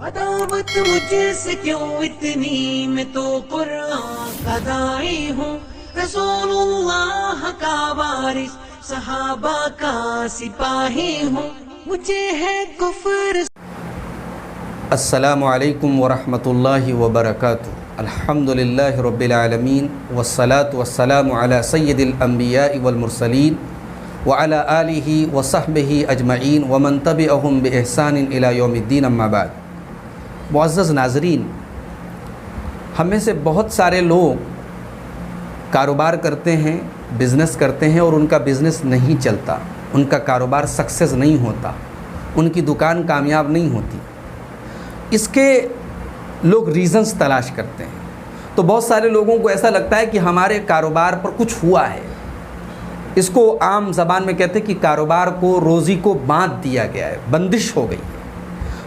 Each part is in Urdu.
عداوت مجھ سے کیوں اتنی، میں تو قرآن کا داعی ہوں، رسول اللہ کا وارث، صحابہ کا سپاہی ہوں، مجھے ہے کفر۔ السلام علیکم ورحمۃ اللہ وبرکاتہ۔ الحمدللہ رب العالمین والصلاة والسلام علی سید الانبیاء والمرسلین وعلی آلہ وصحبہ اجمعین ومن تبعہم بإحسان الی یوم الدین، اما بعد۔ معزز ناظرین، ہم میں سے بہت سارے لوگ کاروبار کرتے ہیں، بزنس کرتے ہیں اور ان کا بزنس نہیں چلتا، ان کا کاروبار سکسیس نہیں ہوتا، ان کی دکان کامیاب نہیں ہوتی۔ اس کے لوگ ریزنز تلاش کرتے ہیں، تو بہت سارے لوگوں کو ایسا لگتا ہے کہ ہمارے کاروبار پر کچھ ہوا ہے۔ اس کو عام زبان میں کہتے ہیں کہ کاروبار کو، روزی کو باندھ دیا گیا ہے، بندش ہو گئی ہے۔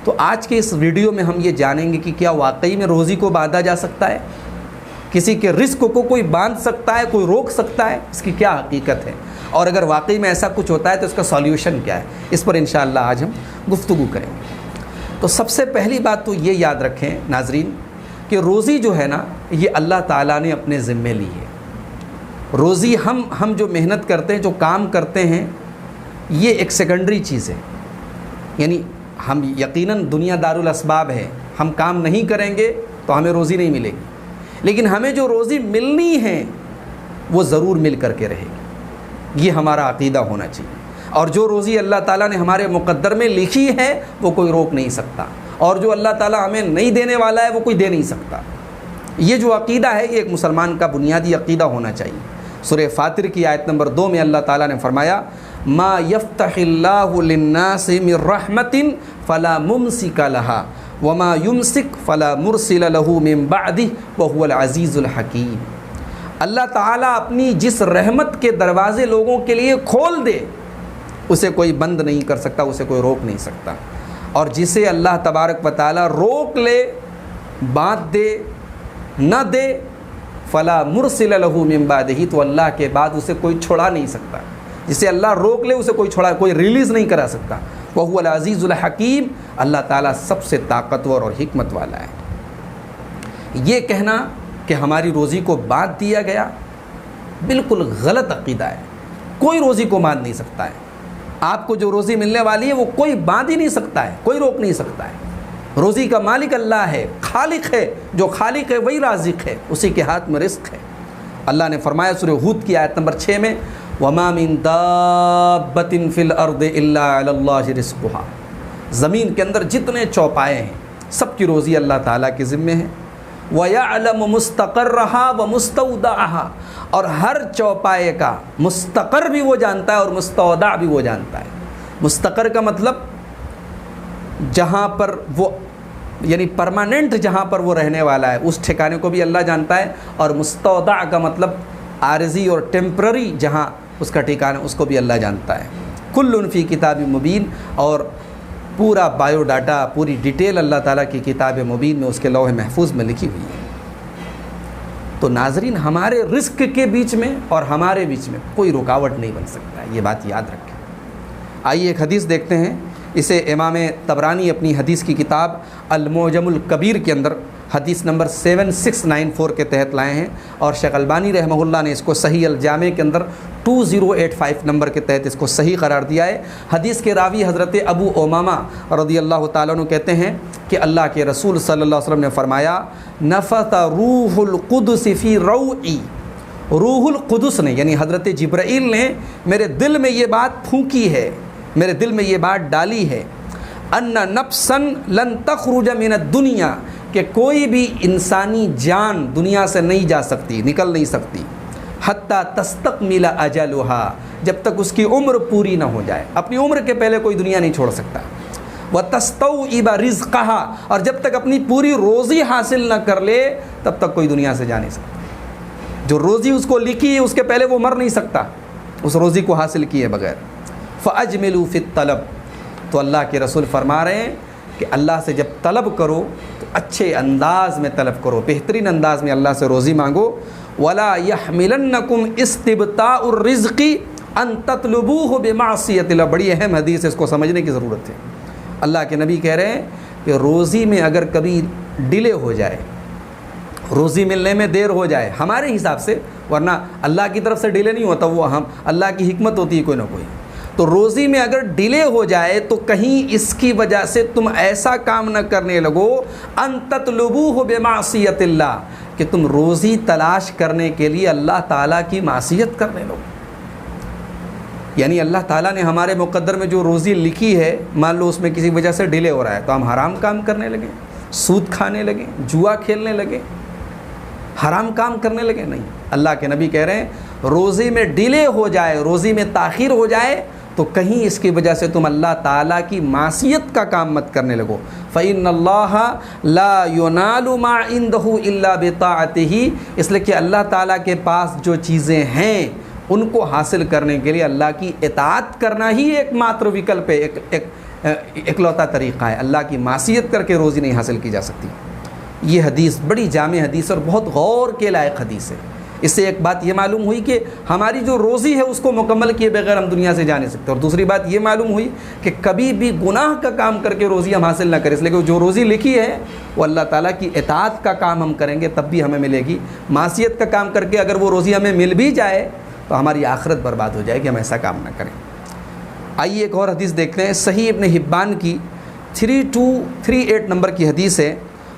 تو آج کے اس ویڈیو میں ہم یہ جانیں گے کہ کیا واقعی میں روزی کو باندھا جا سکتا ہے؟ کسی کے رزق کو کوئی باندھ سکتا ہے، کوئی روک سکتا ہے؟ اس کی کیا حقیقت ہے؟ اور اگر واقعی میں ایسا کچھ ہوتا ہے تو اس کا سولیوشن کیا ہے؟ اس پر انشاءاللہ آج ہم گفتگو کریں گے۔ تو سب سے پہلی بات تو یہ یاد رکھیں ناظرین کہ روزی جو ہے نا، یہ اللہ تعالیٰ نے اپنے ذمے لی ہے۔ روزی ہم جو محنت کرتے ہیں، جو کام کرتے ہیں، یہ ایک سیکنڈری چیز ہے۔ یعنی ہم یقیناً دنیا دارالاسباب ہے، ہم کام نہیں کریں گے تو ہمیں روزی نہیں ملے گی، لیکن ہمیں جو روزی ملنی ہے وہ ضرور مل کر کے رہے گی۔ یہ ہمارا عقیدہ ہونا چاہیے۔ اور جو روزی اللہ تعالیٰ نے ہمارے مقدر میں لکھی ہے وہ کوئی روک نہیں سکتا، اور جو اللہ تعالیٰ ہمیں نہیں دینے والا ہے وہ کوئی دے نہیں سکتا۔ یہ جو عقیدہ ہے، یہ ایک مسلمان کا بنیادی عقیدہ ہونا چاہیے۔ سورہ فاطر کی آیت نمبر 2 میں اللہ تعالیٰ نے فرمایا، ما یفتح اللہ للناس من رحمت فلا ممسک لها وما یمسک فلا مرسل له من بعدہ وهو العزیز الحکیم۔ اللہ تعالیٰ اپنی جس رحمت کے دروازے لوگوں کے لیے کھول دے، اسے کوئی بند نہیں کر سکتا، اسے کوئی روک نہیں سکتا، اور جسے اللہ تبارک و تعالیٰ روک لے، باندھ دے، نہ دے، فلا مرسل له من بعدہ، تو اللہ کے بعد اسے کوئی چھڑا نہیں سکتا۔ جسے اللہ روک لے اسے کوئی ریلیز نہیں کرا سکتا۔ وَهُوَ الْعَزِيزُ الْحَكِيمُ، اللہ تعالیٰ سب سے طاقتور اور حکمت والا ہے۔ یہ کہنا کہ ہماری روزی کو باندھ دیا گیا، بالکل غلط عقیدہ ہے۔ کوئی روزی کو باندھ نہیں سکتا ہے۔ آپ کو جو روزی ملنے والی ہے وہ کوئی باندھ ہی نہیں سکتا ہے، کوئی روک نہیں سکتا ہے۔ روزی کا مالک اللہ ہے، خالق ہے، جو خالق ہے وہی رازق ہے، اسی کے ہاتھ میں رزق ہے۔ اللہ نے فرمایا سورہ ہود کی آیت نمبر 6 میں، وَمَا مِن دَابَّةٍ فِي الْأَرْضِ إِلَّا عَلَى اللَّهِ رِزْقُهَا، زمین کے اندر جتنے چوپائے ہیں سب کی روزی اللہ تعالیٰ کے ذمے ہے۔ وَيَعْلَمُ مُسْتَقَرَّهَا وَمُسْتَوْدَعَهَا، اور ہر چوپائے کا مستقر بھی وہ جانتا ہے اور مستودع بھی وہ جانتا ہے۔ مستقر کا مطلب جہاں پر وہ، یعنی پرماننٹ جہاں پر وہ رہنے والا ہے، اس ٹھکانے کو بھی اللہ جانتا ہے، اور مستودع کا مطلب عارضی اور ٹیمپرری جہاں اس کا ٹھکانہ، اس کو بھی اللہ جانتا ہے۔ کل فی کتاب مبین، اور پورا بایو ڈاٹا، پوری ڈیٹیل اللہ تعالیٰ کی کتاب مبین میں، اس کے لوح محفوظ میں لکھی ہوئی ہے۔ تو ناظرین، ہمارے رزق کے بیچ میں اور ہمارے بیچ میں کوئی رکاوٹ نہیں بن سکتا ہے، یہ بات یاد رکھیں۔ آئیے ایک حدیث دیکھتے ہیں۔ اسے امام طبرانی اپنی حدیث کی کتاب المعجم الکبیر کے اندر حدیث نمبر 7694 کے تحت لائے ہیں، اور شیخ البانی رحمہ اللہ نے اس کو صحیح الجامع کے اندر 2085 نمبر کے تحت اس کو صحیح قرار دیا ہے۔ حدیث کے راوی حضرت ابو امامہ رضی اللہ تعالیٰ عنہ کہتے ہیں کہ اللہ کے رسول صلی اللہ علیہ وسلم نے فرمایا، نفث روح القدس فی روعی، روح القدس نے یعنی حضرت جبرائیل نے میرے دل میں یہ بات پھونکی ہے، میرے دل میں یہ بات ڈالی ہے، ان نفسا لن تخرج من الدنیا، کہ کوئی بھی انسانی جان دنیا سے نہیں جا سکتی، نکل نہیں سکتی، حتی تستکمل اجلها، جب تک اس کی عمر پوری نہ ہو جائے۔ اپنی عمر کے پہلے کوئی دنیا نہیں چھوڑ سکتا۔ وتستوعب رزقها، اور جب تک اپنی پوری روزی حاصل نہ کر لے تب تک کوئی دنیا سے جا نہیں سکتا۔ جو روزی اس کو لکھی ہے اس کے پہلے وہ مر نہیں سکتا اس روزی کو حاصل کیے بغیر۔ فاجملوا فی الطلب، تو اللہ کے رسول فرما رہے ہیں کہ اللہ سے جب طلب کرو تو اچھے انداز میں طلب کرو، بہترین انداز میں اللہ سے روزی مانگو۔ ولا يحملنکم استبطاء الرزق ان تطلبوه بمعصیت اللہ، بڑی اہم حدیث ہے، اس کو سمجھنے کی ضرورت ہے۔ اللہ کے نبی کہہ رہے ہیں کہ روزی میں اگر کبھی ڈیلے ہو جائے، روزی ملنے میں دیر ہو جائے ہمارے حساب سے، ورنہ اللہ کی طرف سے ڈیلے نہیں ہوتا، وہ اللہ کی حکمت ہوتی ہے کوئی نہ کوئی، تو روزی میں اگر ڈیلے ہو جائے تو کہیں اس کی وجہ سے تم ایسا کام نہ کرنے لگو ان تطلبوہ بمعصیت اللہ، کہ تم روزی تلاش کرنے کے لیے اللہ تعالیٰ کی معصیت کرنے لگو۔ یعنی اللہ تعالیٰ نے ہمارے مقدر میں جو روزی لکھی ہے، مان لو اس میں کسی وجہ سے ڈیلے ہو رہا ہے تو ہم حرام کام کرنے لگے، سود کھانے لگے، جوا کھیلنے لگے، حرام کام کرنے لگے؟ نہیں، اللہ کے نبی کہہ رہے ہیں روزی میں ڈیلے ہو جائے، روزی میں تاخیر ہو جائے تو کہیں اس کی وجہ سے تم اللہ تعالیٰ کی معصیت کا کام مت کرنے لگو۔ فَإِنَّ اللَّهَ لَا يُنَالُ مَا عِندَهُ إِلَّا بِطَاعَتِهِ، اس لیے کہ اللہ تعالیٰ کے پاس جو چیزیں ہیں ان کو حاصل کرنے کے لیے اللہ کی اطاعت کرنا ہی ایک ماتر وکلپ ہے، اکلوتا طریقہ ہے۔ اللہ کی معصیت کر کے روزی نہیں حاصل کی جا سکتی۔ یہ حدیث بڑی جامع حدیث اور بہت غور کے لائق حدیث ہے۔ اس سے ایک بات یہ معلوم ہوئی کہ ہماری جو روزی ہے اس کو مکمل کیے بغیر ہم دنیا سے جا نہیں سکتے، اور دوسری بات یہ معلوم ہوئی کہ کبھی بھی گناہ کا کام کر کے روزی ہم حاصل نہ کریں، اس لیے کہ جو روزی لکھی ہے وہ اللہ تعالیٰ کی اطاعت کا کام ہم کریں گے تب بھی ہمیں ملے گی۔ معصیت کا کام کر کے اگر وہ روزی ہمیں مل بھی جائے تو ہماری آخرت برباد ہو جائے گی، ہم ایسا کام نہ کریں۔ آئیے ایک اور حدیث دیکھتے ہیں، صحیح ابن حبان کی 3238 نمبر کی حدیث ہے،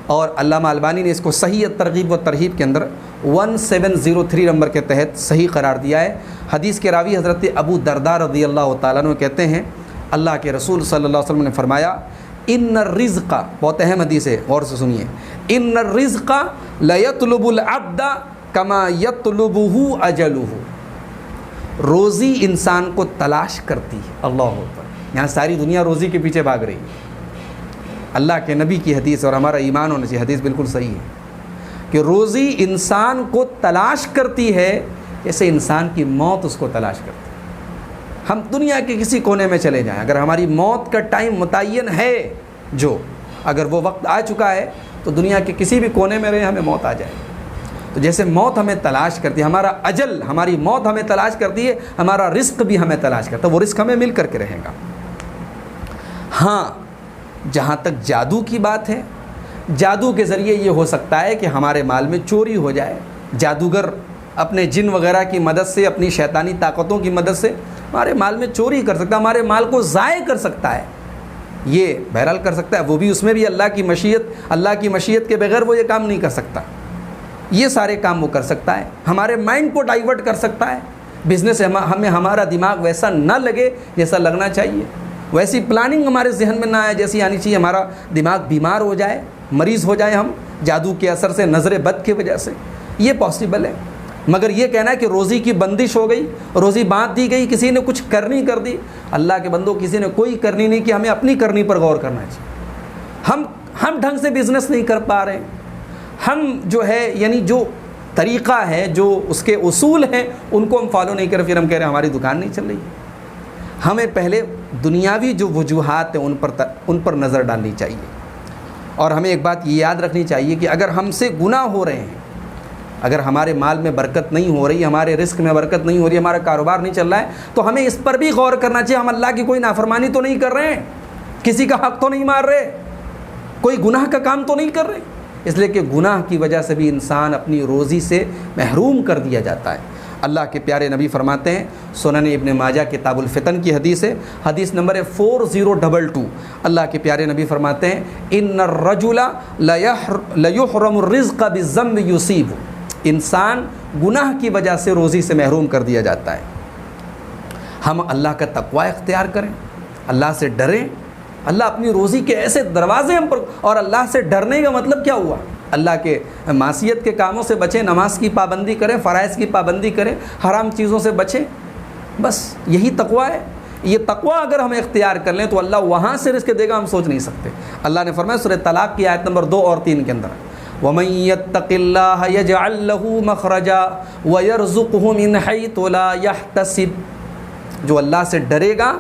اور علامہ البانی نے اس کو صحیح ترغیب و ترہیب کے اندر 1703 نمبر کے تحت صحیح قرار دیا ہے۔ حدیث کے راوی حضرت ابو درداء رضی اللہ تعالیٰ عنہ کہتے ہیں اللہ کے رسول صلی اللہ علیہ وسلم نے فرمایا ان الرزق، بہت اہم حدیث ہے، غور سے سنیے، ان الرزق لیطلب العبد کما یطلبہ اجلہ، روزی انسان کو تلاش کرتی ہے۔ اللہ اکبر، یہاں ساری دنیا روزی کے پیچھے بھاگ رہی ہے۔ اللہ کے نبی کی حدیث اور ہمارا ایمان ہونا چاہیے، حدیث بالکل صحیح ہے کہ روزی انسان کو تلاش کرتی ہے جیسے انسان کی موت اس کو تلاش کرتی ہے۔ ہم دنیا کے کسی کونے میں چلے جائیں، اگر ہماری موت کا ٹائم متعین ہے، جو اگر وہ وقت آ چکا ہے تو دنیا کے کسی بھی کونے میں رہے ہمیں موت آ جائے، تو جیسے موت ہمیں تلاش کرتی ہے، ہمارا اجل، ہماری موت ہمیں تلاش کرتی ہے، ہمارا رزق بھی ہمیں تلاش کرتا ہے، وہ رزق ہمیں مل کر کے رہے گا۔ ہاں، جہاں تک جادو کی بات ہے، جادو کے ذریعے یہ ہو سکتا ہے کہ ہمارے مال میں چوری ہو جائے، جادوگر اپنے جن وغیرہ کی مدد سے، اپنی شیطانی طاقتوں کی مدد سے ہمارے مال میں چوری کر سکتا ہے، ہمارے مال کو ضائع کر سکتا ہے، یہ بہرحال کر سکتا ہے، وہ بھی اس میں بھی اللہ کی مشیت کے بغیر وہ یہ کام نہیں کر سکتا، یہ سارے کام وہ کر سکتا ہے، ہمارے مائنڈ کو ڈائیورٹ کر سکتا ہے، بزنس ہمیں ہمارا دماغ ویسا نہ لگے جیسا لگنا چاہیے، ویسی پلاننگ ہمارے ذہن میں نہ آئے جیسی آنی چاہیے، ہمارا دماغ بیمار ہو جائے، مریض ہو جائے ہم جادو کے اثر سے، نظر بد کی وجہ سے، یہ پاسبل ہے۔ مگر یہ کہنا ہے کہ روزی کی بندش ہو گئی، روزی باندھ دی گئی، کسی نے کچھ کرنی کر دی، اللہ کے بندوں کسی نے کوئی کرنی نہیں کی، ہمیں اپنی کرنی پر غور کرنا چاہیے۔ ہم ڈھنگ سے بزنس نہیں کر پا رہے، ہم جو ہے یعنی جو طریقہ ہے، جو اس کے اصول ہیں ان کو ہم فالو نہیں کر، پھر ہم کہہ رہے ہیں ہماری دکان نہیں چل رہی۔ ہمیں پہلے دنیاوی جو وجوہات ہیں ان پر نظر ڈالنی چاہیے، اور ہمیں ایک بات یہ یاد رکھنی چاہیے کہ اگر ہم سے گناہ ہو رہے ہیں، اگر ہمارے مال میں برکت نہیں ہو رہی، ہمارے رزق میں برکت نہیں ہو رہی، ہمارا کاروبار نہیں چل رہا ہے، تو ہمیں اس پر بھی غور کرنا چاہیے، ہم اللہ کی کوئی نافرمانی تو نہیں کر رہے ہیں، کسی کا حق تو نہیں مار رہے، کوئی گناہ کا کام تو نہیں کر رہے، اس لیے کہ گناہ کی وجہ سے بھی انسان اپنی روزی سے محروم کر دیا جاتا ہے۔ اللہ کے پیارے نبی فرماتے ہیں، سنن ابن ماجہ کتاب الفتن کی حدیث ہے، حدیث نمبر 4022، اللہ کے پیارے نبی فرماتے ہیں ان الرجل لیحرم الرزق بالذنب یصیب، انسان گناہ کی وجہ سے روزی سے محروم کر دیا جاتا ہے۔ ہم اللہ کا تقوی اختیار کریں، اللہ سے ڈریں، اللہ اپنی روزی کے ایسے دروازے ہم پر، اور اللہ سے ڈرنے کا مطلب کیا ہوا؟ اللہ کے معصیت کے کاموں سے بچیں، نماز کی پابندی کریں، فرائض کی پابندی کریں، حرام چیزوں سے بچیں، بس یہی تقوی ہے۔ یہ تقوی اگر ہم اختیار کر لیں تو اللہ وہاں سے رزق دے گا، ہم سوچ نہیں سکتے۔ اللہ نے فرمایا سورہ طلاق کی آیت نمبر 2 اور 3 کے اندر، وَمَن يَتَّقِ اللَّهَ يَجْعَل لَّهُ مَخْرَجًا وَيَرْزُقْهُ مِنْ حَيْثُ لَا يَحْتَسِبُ، جو اللہ سے ڈرے گا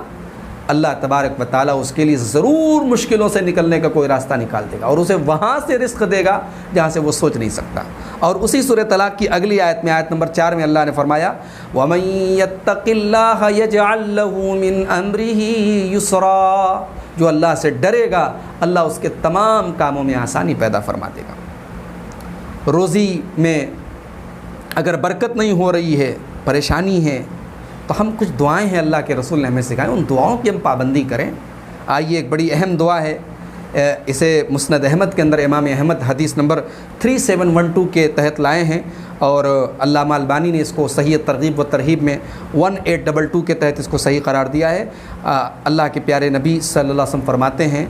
اللہ تبارک و تعالیٰ اس کے لیے ضرور مشکلوں سے نکلنے کا کوئی راستہ نکال دے گا، اور اسے وہاں سے رزق دے گا جہاں سے وہ سوچ نہیں سکتا۔ اور اسی سورہ طلاق کی اگلی آیت میں، آیت نمبر 4 میں اللہ نے فرمایا وَمَن يَتَّقِ اللَّهَ يَجْعَل لَّهُ مِنْ أَمْرِهِ يُسْرًا، جو اللہ سے ڈرے گا اللہ اس کے تمام کاموں میں آسانی پیدا فرما دے گا۔ روزی میں اگر برکت نہیں ہو رہی ہے، پریشانی ہے، تو ہم کچھ دعائیں ہیں اللہ کے رسول نے ہمیں سکھائیں، ان دعاؤں کی ہم پابندی کریں۔ آئیے ایک بڑی اہم دعا ہے، اسے مسند احمد کے اندر امام احمد حدیث نمبر 3712 کے تحت لائے ہیں، اور علامہ البانی نے اس کو صحیح ترغیب و ترہیب میں 1822 کے تحت اس کو صحیح قرار دیا ہے۔ اللہ کے پیارے نبی صلی اللہ علیہ وسلم فرماتے ہیں،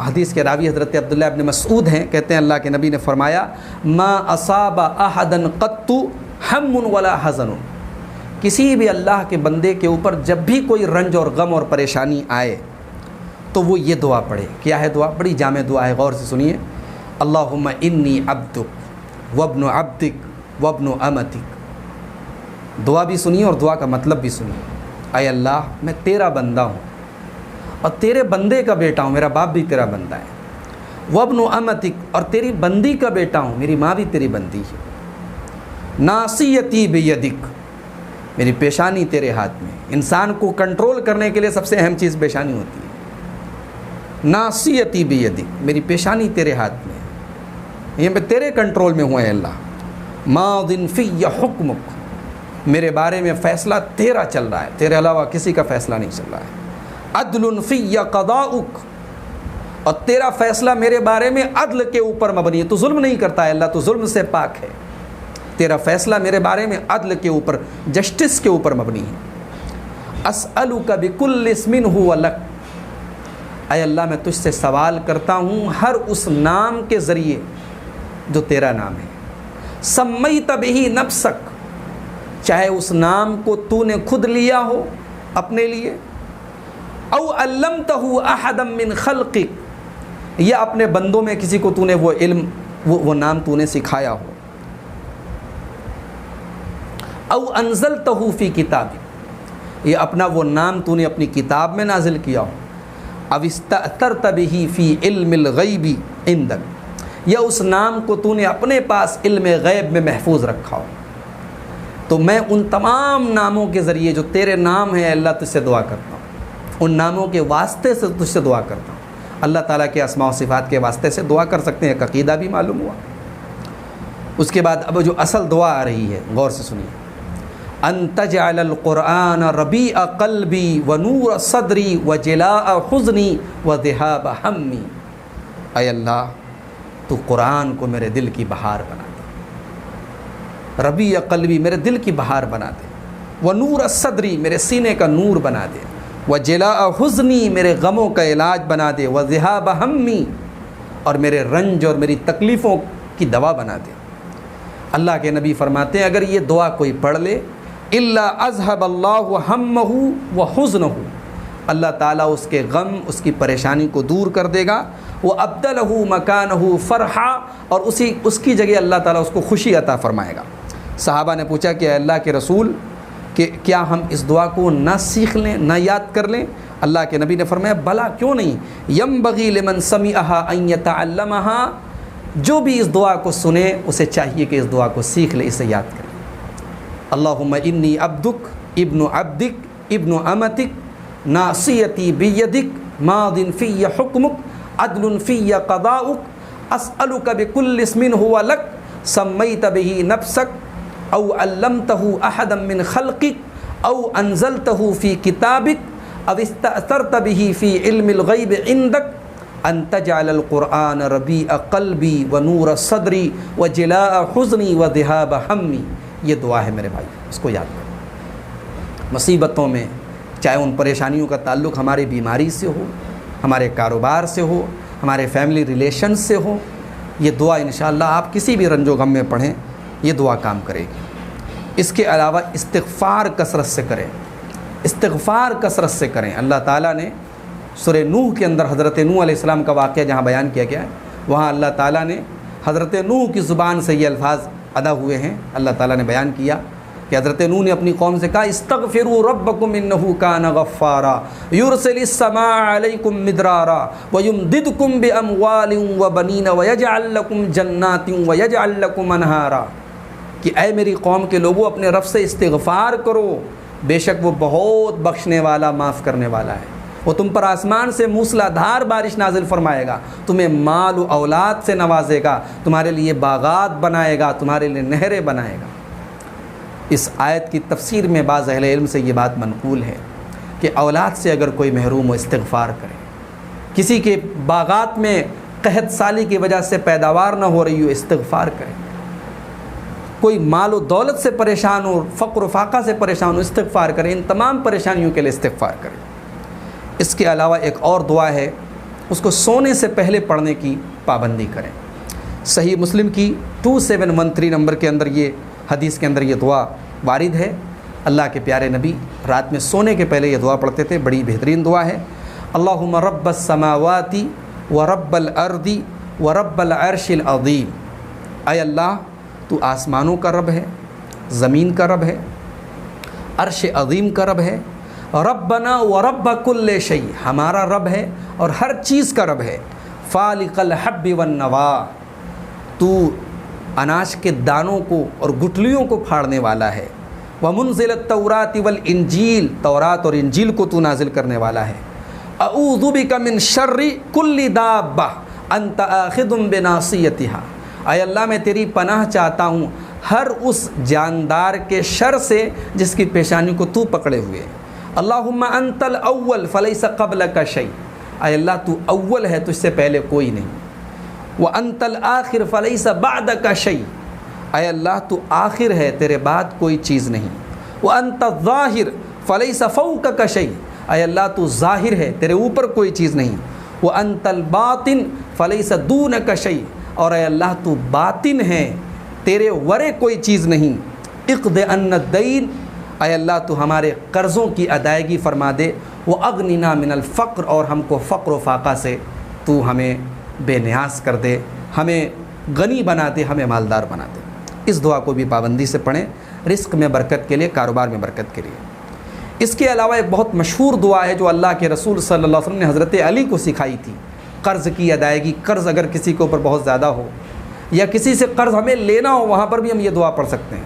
حدیث کے راوی حضرت عبداللہ ابن مسعود ہیں، کہتے ہیں اللہ کے نبی نے فرمایا ما اصاب احدا قط ہم ولا حزن، کسی بھی اللہ کے بندے کے اوپر جب بھی کوئی رنج اور غم اور پریشانی آئے تو وہ یہ دعا پڑھے۔ کیا ہے دعا؟ بڑی جامع دعا ہے، غور سے سنیے۔ اللہم انی عبدک وابن عبدک وابن امتک۔ دعا بھی سنیے اور دعا کا مطلب بھی سنیے۔ اے اللہ میں تیرا بندہ ہوں اور تیرے بندے کا بیٹا ہوں، میرا باپ بھی تیرا بندہ ہے۔ وابن امتک، اور تیری بندی کا بیٹا ہوں، میری ماں بھی تیری بندی ہے۔ ناصیتی بیدک، میری پیشانی تیرے ہاتھ میں۔ انسان کو کنٹرول کرنے کے لیے سب سے اہم چیز پیشانی ہوتی ہے۔ ناصیتی بیدک، میری پیشانی تیرے ہاتھ میں، یہ میں تیرے کنٹرول میں ہوں اے اللہ۔ ماضٍ فی حکمک، میرے بارے میں فیصلہ تیرا چل رہا ہے، تیرے علاوہ کسی کا فیصلہ نہیں چل رہا ہے۔ عدل فی قضاؤک، اور تیرا فیصلہ میرے بارے میں عدل کے اوپر مبنی ہے، تو ظلم نہیں کرتا ہے اللہ، تو ظلم سے پاک ہے، تیرا فیصلہ میرے بارے میں عدل کے اوپر، جسٹس کے اوپر مبنی ہے۔ اسألک بکل اسم ھو لک، اے اللہ میں تجھ سے سوال کرتا ہوں ہر اس نام کے ذریعے جو تیرا نام ہے۔ سمیت بہ نفسک، چاہے اس نام کو تو نے خود لیا ہو اپنے لیے، او علمتہ احدا من خلقک، یا اپنے بندوں میں کسی کو تو نے وہ علم وہ نام تو نے سکھایا ہو، او انزلتہ فی کتابک، یہ اپنا وہ نام تو نے اپنی کتاب میں نازل کیا ہو، او استأثرت بہ فی علم الغیب عندک، یا اس نام کو تو نے اپنے پاس علم غیب میں محفوظ رکھا ہو۔ تو میں ان تمام ناموں کے ذریعے جو تیرے نام ہیں اللہ تجھ سے دعا کرتا ہوں، ان ناموں کے واسطے سے تجھ سے دعا کرتا ہوں۔ اللہ تعالیٰ کے اسماء و صفات کے واسطے سے دعا کر سکتے ہیں، ایک عقیدہ بھی معلوم ہوا۔ اس کے بعد اب جو اصل دعا آ رہی ہے، غور سے سنیے۔ ان تجعل القرآن ربیع قلبی ونور صدری وجلاء حزنی وذہاب ہمی، اے اللہ تو قرآن کو میرے دل کی بہار بنا دے، ربیع قلبی میرے دل کی بہار بنا دے، ونور صدری میرے سینے کا نور بنا دے، وجلاء حزنی میرے غموں کا علاج بنا دے، وذہاب ہمی اور میرے رنج اور میری تکلیفوں کی دوا بنا دے۔ اللہ کے نبی فرماتے ہیں اگر یہ دعا کوئی پڑھ لے، الا اذهب اللہ ہمہ وحزنہ، اللہ تعالیٰ اس کے غم، اس کی پریشانی کو دور کر دے گا، وہ ابدلہ مکانہ فرحا، اور اس کی جگہ اللہ تعالیٰ اس کو خوشی عطا فرمائے گا۔ صحابہ نے پوچھا کہ اے اللہ کے رسول کہ کیا ہم اس دعا کو نہ سیکھ لیں، نہ یاد کر لیں؟ اللہ کے نبی نے فرمایا بلا کیوں نہیں، ینبغی لمن سمعہا ان یتعلمہا، جو بھی اس دعا کو سنے اسے چاہیے کہ اس دعا کو سیکھ لے، اسے یاد کرے۔ اللہم انی عبدک ابن عبدک ابن امتک ناصیتی بیدک ماض فی حکمک عدل فی قضاؤک اسألک بکل اسم ھو لک سمیت بہ نفسک او علمتہ احدا من خلقک او انزلتہ فی کتابک او استأثرت بہ فی علم الغیب عندک ان تجعل القرآن ربیع قلبی ونور صدری وجلاء حزنی وذہاب ہمی۔ یہ دعا ہے میرے بھائی، اس کو یاد کرو۔ مصیبتوں میں چاہے ان پریشانیوں کا تعلق ہماری بیماری سے ہو، ہمارے کاروبار سے ہو، ہمارے فیملی ریلیشن سے ہو، یہ دعا انشاءاللہ آپ کسی بھی رنج و غم میں پڑھیں، یہ دعا کام کرے گی۔ اس کے علاوہ استغفار کثرت سے کریں، استغفار کثرت سے کریں۔ اللہ تعالیٰ نے سورہ نوح کے اندر حضرت نوح علیہ السلام کا واقعہ جہاں بیان کیا گیا ہے، وہاں اللہ تعالیٰ نے حضرت نوح کی زبان سے یہ الفاظ ادا ہوئے ہیں۔ اللہ تعالیٰ نے بیان کیا کہ حضرت نوح نے اپنی قوم سے کہا استغفروا ربکم انہ کان غفارا یرسل السماء علیکم مدرارا ویمددکم باموال وبنین ویجعل لکم جنات ویجعل لکم انہارا، کہ اے میری قوم کے لوگوں اپنے رب سے استغفار کرو، بے شک وہ بہت بخشنے والا، معاف کرنے والا ہے۔ وہ تم پر آسمان سے موسلادھار بارش نازل فرمائے گا، تمہیں مال و اولاد سے نوازے گا، تمہارے لیے باغات بنائے گا، تمہارے لیے نہریں بنائے گا۔ اس آیت کی تفسیر میں بعض اہل علم سے یہ بات منقول ہے کہ اولاد سے اگر کوئی محروم ہو استغفار کرے، کسی کے باغات میں قحط سالی کی وجہ سے پیداوار نہ ہو رہی ہو استغفار کرے، کوئی مال و دولت سے پریشان ہو، فقر و فاقہ سے پریشان ہو استغفار کرے، ان تمام پریشانیوں کے لیے استغفار کرے۔ اس کے علاوہ ایک اور دعا ہے، اس کو سونے سے پہلے پڑھنے کی پابندی کریں۔ صحیح مسلم کی 2713 نمبر کے اندر یہ حدیث کے اندر یہ دعا وارد ہے۔ اللہ کے پیارے نبی رات میں سونے کے پہلے یہ دعا پڑھتے تھے، بڑی بہترین دعا ہے۔ اللہم رب السماوات و رب الارض و رب العرش العظیم، اے اللہ تو آسمانوں کا رب ہے، زمین کا رب ہے، عرش عظیم کا رب ہے، ربنا و رب کل شیء، ہمارا رب ہے اور ہر چیز کا رب ہے، فالق الحب والنوا، تو اناج کے دانوں کو اور گٹلیوں کو پھاڑنے والا ہے، ومنزل التوراۃ والانجیل، تورات اور انجیل کو تو نازل کرنے والا ہے، اعوذ بک من شر کل دابہ انت آخذ بناصیتها، اے اللہ میں تیری پناہ چاہتا ہوں ہر اس جاندار کے شر سے جس کی پیشانی کو تو پکڑے ہوئے ہے۔ اللہم انت الاول فلیس قبلک شیء، اے اللہ تو اول ہے، تجھ سے پہلے کوئی نہیں، وانت الآخر فلیس بعدک شیء، اے اللہ تو آخر ہے، تیرے بعد کوئی چیز نہیں، وانت الظاہر فلیس فوقک شیء، اے اللہ تو ظاہر ہے، تیرے اوپر کوئی چیز نہیں، وانت الباطن فلیس دونک شیء، اور اے اللہ تو باطن ہے، تیرے ورے کوئی چیز نہیں، اقض عنا الدین، اے اللہ تو ہمارے قرضوں کی ادائیگی فرما دے، واغننا من الفقر، اور ہم کو فقر و فاقہ سے تو ہمیں بے نیاز کر دے، ہمیں غنی بنا دے، ہمیں مالدار بنا دے۔ اس دعا کو بھی پابندی سے پڑھیں، رزق میں برکت کے لیے، کاروبار میں برکت کے لیے۔ اس کے علاوہ ایک بہت مشہور دعا ہے جو اللہ کے رسول صلی اللہ علیہ وسلم نے حضرت علی کو سکھائی تھی، قرض کی ادائیگی۔ قرض اگر کسی کے اوپر بہت زیادہ ہو یا کسی سے قرض ہمیں لینا ہو، وہاں پر بھی ہم یہ دعا پڑھ سکتے ہیں۔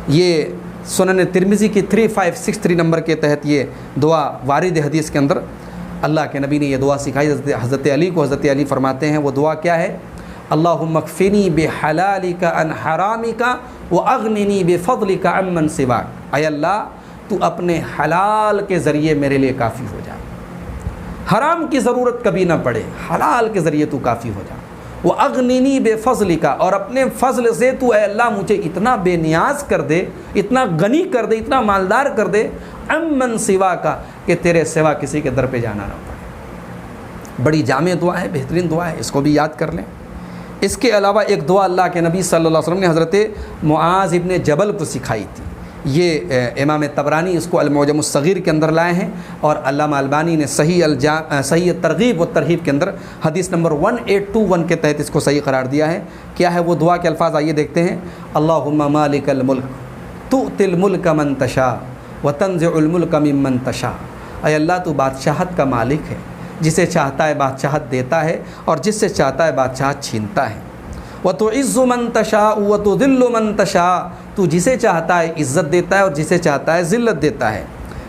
یہ سنن ترمذی کی 3563 نمبر کے تحت یہ دعا وارد حدیث کے اندر اللہ کے نبی نے یہ دعا سکھائی حضرت علی کو۔ حضرت علی فرماتے ہیں وہ دعا کیا ہے؟ اللہم اکفنی بحلالک عن حرامک واغننی بفضلک عمن سواک، اے اللہ تو اپنے حلال کے ذریعے میرے لیے کافی ہو جا، حرام کی ضرورت کبھی نہ پڑے، حلال کے ذریعے تو کافی ہو جا، واغننی بفضلک، اور اپنے فضل سے تو اے اللہ مجھے اتنا بے نیاز کر دے، اتنا غنی کر دے، اتنا مالدار کر دے، عمن سواک، کہ تیرے سوا کسی کے در پہ جانا نہ پڑے۔ بڑی جامع دعا ہے، بہترین دعا ہے، اس کو بھی یاد کر لیں۔ اس کے علاوہ ایک دعا اللہ کے نبی صلی اللہ علیہ وسلم نے حضرت معاذ ابن جبل کو سکھائی تھی۔ یہ امام طبرانی اس کو المعجم الصغیر کے اندر لائے ہیں، اور علامہ البانی نے صحیح ترغیب و ترہیب کے اندر حدیث نمبر 1821 کے تحت اس کو صحیح قرار دیا ہے۔ کیا ہے وہ دعا کے الفاظ؟ آئیے دیکھتے ہیں۔ اللہم مالک الملک تؤتی الملک من تشاء وتنزع الملک ممن تشاء، اے اللہ تو بادشاہت کا مالک ہے، جسے چاہتا ہے بادشاہت دیتا ہے اور جس سے چاہتا ہے بادشاہت چھینتا ہے۔ وتعز من تشاء وتذل من تشاء، تو جسے چاہتا ہے عزت دیتا ہے اور جسے چاہتا ہے ذلت دیتا ہے۔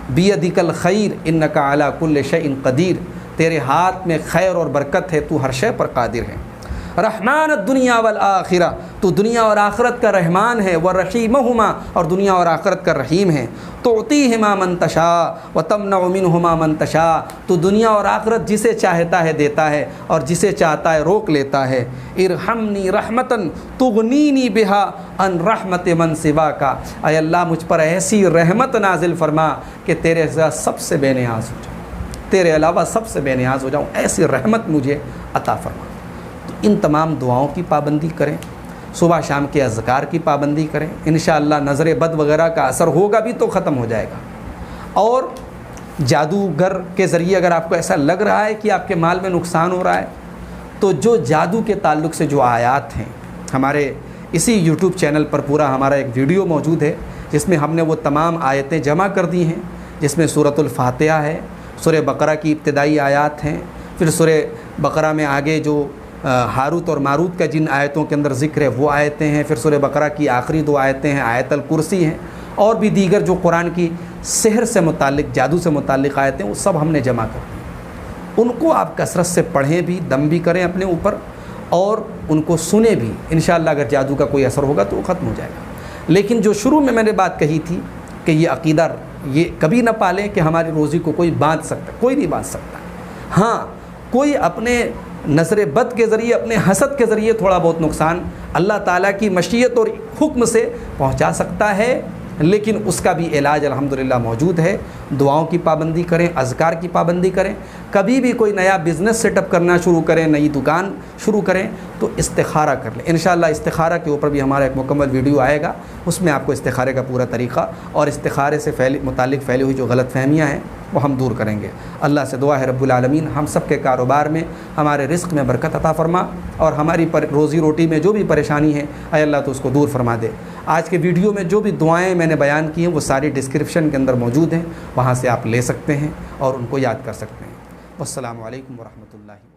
بیدک الخیر انک علی کل شیء قدیر، تیرے ہاتھ میں خیر اور برکت ہے، تو ہر شے پر قادر ہے۔ رحمان الدنیا والآخرہ، تو دنیا اور آخرت کا رحمان ہے، ورحیمہما، اور دنیا اور آخرت کا رحیم ہے۔ تعطیہما من تشاء وتمنع منہما من تشاء، تو دنیا اور آخرت جسے چاہتا ہے دیتا ہے اور جسے چاہتا ہے روک لیتا ہے۔ ارحمنی رحمتن تغنینی بہا عن رحمت من سواک، اے اللہ مجھ پر ایسی رحمت نازل فرما کہ تیرے سب سے بے نیاز ہو جاؤں، تیرے علاوہ سب سے بے نیاز ہو جاؤں، ایسی رحمت مجھے عطا فرما۔ تو ان تمام دعاؤں کی پابندی کریں، صبح شام کے اذکار کی پابندی کریں، انشاءاللہ نظر بد وغیرہ کا اثر ہوگا بھی تو ختم ہو جائے گا۔ اور جادوگر کے ذریعے اگر آپ کو ایسا لگ رہا ہے کہ آپ کے مال میں نقصان ہو رہا ہے، تو جو جادو کے تعلق سے جو آیات ہیں، ہمارے اسی یوٹیوب چینل پر پورا ہمارا ایک ویڈیو موجود ہے جس میں ہم نے وہ تمام آیتیں جمع کر دی ہیں، جس میں سورۃ الفاتحہ ہے، سورہ بقرہ کی ابتدائی آیات ہیں، پھر سورہ بقرہ میں آگے جو ہاروت اور ماروت کا جن آیتوں کے اندر ذکر ہے وہ آیتیں ہیں، پھر سورہ بقرہ کی آخری 2 آیتیں ہیں، آیت الکرسی ہیں، اور بھی دیگر جو قرآن کی سحر سے متعلق، جادو سے متعلق آیتیں، وہ سب ہم نے جمع کر دی۔ ان کو آپ کثرت سے پڑھیں بھی، دم بھی کریں اپنے اوپر، اور ان کو سنیں بھی۔ انشاءاللہ اگر جادو کا کوئی اثر ہوگا تو وہ ختم ہو جائے گا۔ لیکن جو شروع میں نے بات کہی تھی کہ یہ عقیدہ یہ کبھی نہ پالیں کہ ہماری روزی کو کوئی باندھ سکتا، کوئی نہیں باندھ سکتا۔ ہاں، کوئی اپنے نظر بد کے ذریعے، اپنے حسد کے ذریعے تھوڑا بہت نقصان اللہ تعالیٰ کی مشیت اور حکم سے پہنچا سکتا ہے، لیکن اس کا بھی علاج الحمدللہ موجود ہے۔ دعاؤں کی پابندی کریں، اذکار کی پابندی کریں۔ کبھی بھی کوئی نیا بزنس سیٹ اپ کرنا شروع کریں، نئی دکان شروع کریں تو استخارہ کر لیں۔ انشاءاللہ استخارہ کے اوپر بھی ہمارا ایک مکمل ویڈیو آئے گا، اس میں آپ کو استخارے کا پورا طریقہ اور استخارے سے متعلق پھیلی ہوئی جو غلط فہمیاں ہیں وہ ہم دور کریں گے۔ اللہ سے دعا ہے رب العالمین ہم سب کے کاروبار میں، ہمارے رزق میں برکت عطا فرما، اور ہماری روزی روٹی میں جو بھی پریشانی ہے اے اللہ تو اس کو دور فرما دے۔ آج کے ویڈیو میں جو بھی دعائیں میں نے بیان کی ہیں وہ ساری ڈسکرپشن کے اندر موجود ہیں، وہاں سے آپ لے سکتے ہیں اور ان کو یاد کر سکتے ہیں۔ والسلام علیکم ورحمۃ اللہ۔